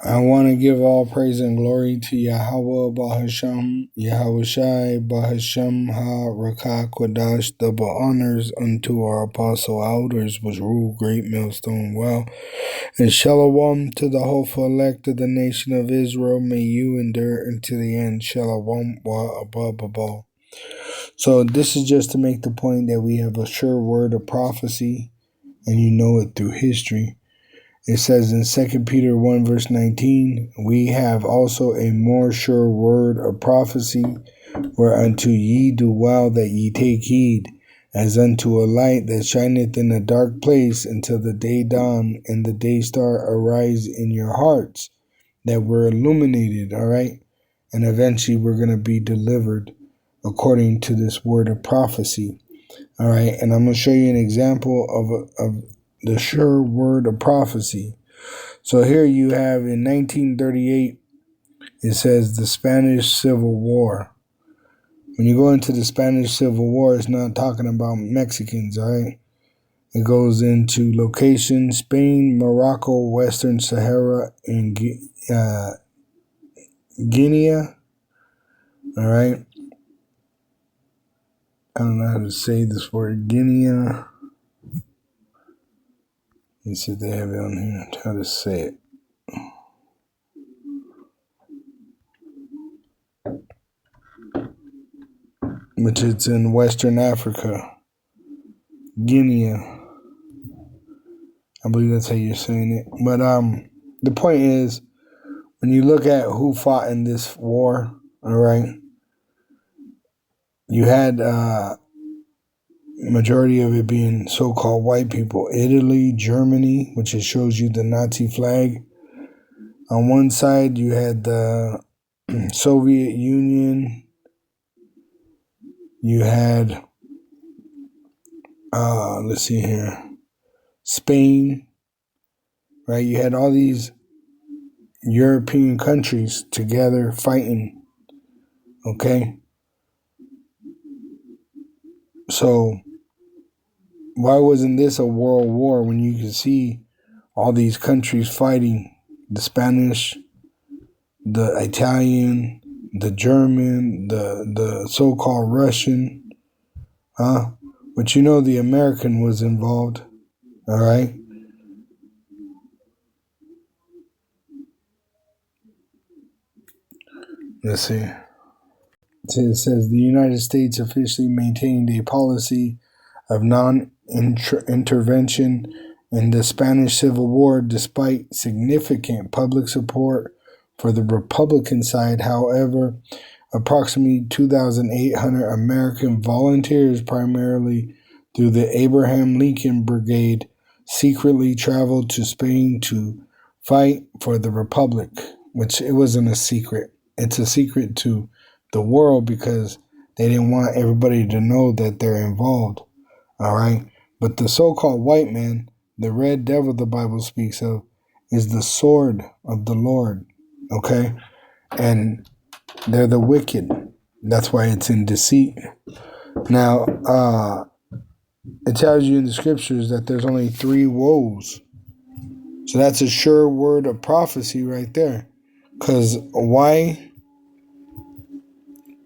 I want to give all praise and glory to Yahweh Bahasham, Yahweh Shai Bahasham Ha Rakah Kwadash, double honors unto our apostle elders, which rule great millstone well, and shalom to the hopeful elect of the nation of Israel. May you endure unto the end. Shalom wa abba. So this is just to make the point that we have a sure word of prophecy, and you know it through history. It says in 2 Peter 1 verse 19, we have also a more sure word of prophecy, whereunto ye do well that ye take heed, as unto a light that shineth in a dark place until the day dawn and the day star arise in your hearts, that we're illuminated, all right? And eventually we're going to be delivered according to this word of prophecy, all right? And I'm going to show you an example of the sure word of prophecy. So here you have in 1938, it says the Spanish Civil War. When you go into the Spanish Civil War, it's not talking about Mexicans, all right? It goes into location, Spain, Morocco, Western Sahara, and Guinea, all right? I don't know how to say this word, Guinea. Let me see if they have it on here, how to say it. Which is in Western Africa, Guinea. I believe that's how you're saying it. But the point is, when you look at who fought in this war, all right, you had majority of it being so-called white people. Italy, Germany, which it shows you the Nazi flag. On one side, you had the Soviet Union. You had, let's see here, Spain, right? You had all these European countries together fighting, okay? So why wasn't this a world war when you could see all these countries fighting? The Spanish, the Italian, the German, the so-called Russian, but you know the American was involved, all right? Let's see. It says the United States officially maintained a policy of non-intervention in the Spanish Civil War despite significant public support for the Republican side. However, approximately 2,800 American volunteers, primarily through the Abraham Lincoln Brigade, secretly traveled to Spain to fight for the Republic, which it wasn't a secret. It's a secret to the world because they didn't want everybody to know that they're involved, all right? But the so-called white man, the red devil the Bible speaks of, is the sword of the Lord, okay? And they're the wicked. That's why it's in deceit. Now, it tells you in the scriptures that there's only 3 woes. So that's a sure word of prophecy right there. Because why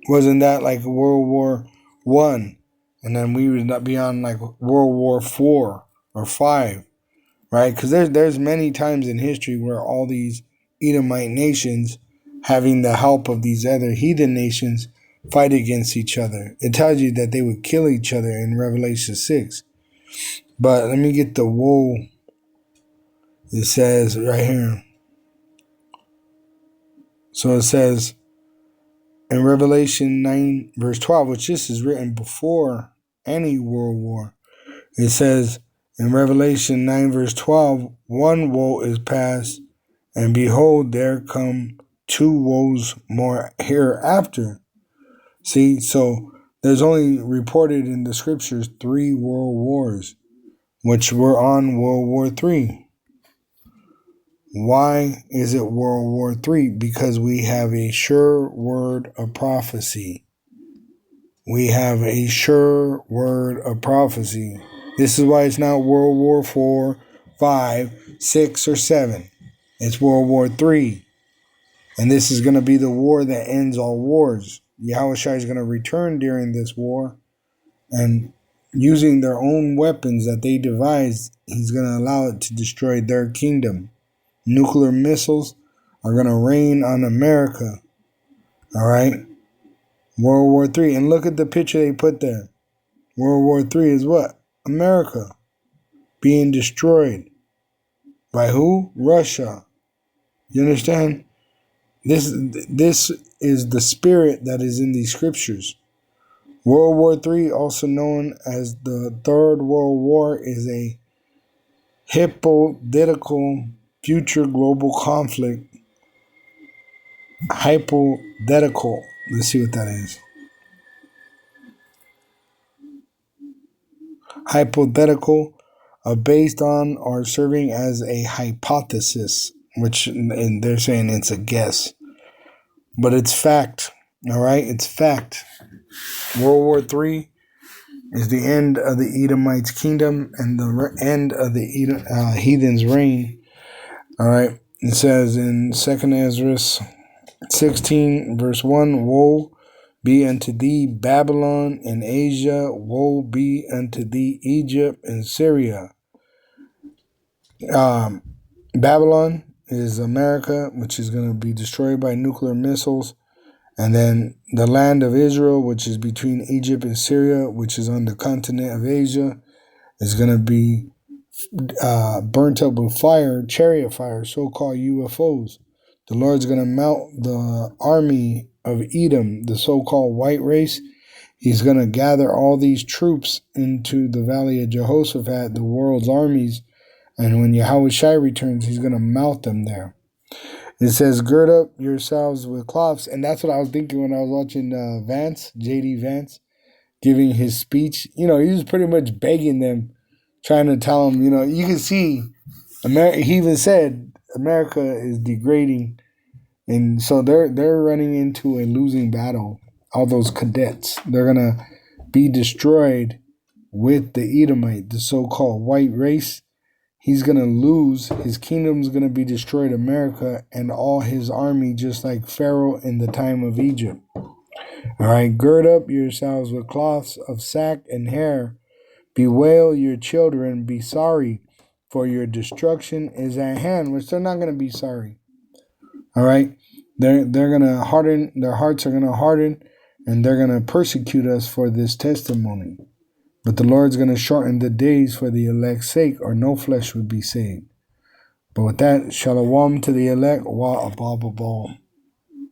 wasn't that like World War I? And then we would not be on like World War IV or V, right? Because there's many times in history where all these Edomite nations, having the help of these other heathen nations, fight against each other. It tells you that they would kill each other in Revelation 6. But let me get the woe. It says right here. So it says in Revelation 9 verse 12, which this is written before any world war. It says in Revelation 9 verse 12, one woe is past, and behold, there come 2 woes more hereafter. See, so there's only reported in the scriptures 3 world wars, which were on World War III. Why is it World War III? Because we have a sure word of prophecy. We have a sure word of prophecy. This is why it's not World War IV, 5, 6, or 7. It's World War III. And this is going to be the war that ends all wars. Yahushua is going to return during this war. And using their own weapons that they devised, he's going to allow it to destroy their kingdom. Nuclear missiles are going to rain on America. All right? World War III. And look at the picture they put there. World War III is what? America being destroyed. By who? Russia. You understand? This is the spirit that is in these scriptures. World War III, also known as the Third World War, is a hypothetical future global conflict. Hypothetical. Let's see what that is. Hypothetical, based on or serving as a hypothesis, which and they're saying it's a guess. But it's fact. All right? It's fact. World War III is the end of the Edomites' kingdom and the end of the heathens' reign. All right. It says in 2 Ezra 16, verse 1, woe be unto thee, Babylon and Asia. Woe be unto thee, Egypt and Syria. Babylon is America, which is going to be destroyed by nuclear missiles. And then the land of Israel, which is between Egypt and Syria, which is on the continent of Asia, is going to be burnt up with fire, chariot fire, so-called UFOs. The Lord's going to mount the army of Edom, the so-called white race. He's going to gather all these troops into the valley of Jehoshaphat, the world's armies. And when Yahushua returns, he's going to mount them there. It says, gird up yourselves with cloths. And that's what I was thinking when I was watching Vance, J.D. Vance, giving his speech. You know, he was pretty much begging them, trying to tell them, you know, you can see, he even said America is degrading. And so they're running into a losing battle. All those cadets, they're going to be destroyed with the Edomite, the so-called white race. He's going to lose. His kingdom's going to be destroyed, America, and all his army, just like Pharaoh in the time of Egypt. All right, gird up yourselves with cloths of sack and hair. Bewail your children. Be sorry, for your destruction is at hand, which they're not going to be sorry. All right, they're going to harden. Their hearts are going to harden, and they're going to persecute us for this testimony. But the Lord's going to shorten the days for the elect's sake, or no flesh would be saved. But with that, shalom to the elect, wa ababa.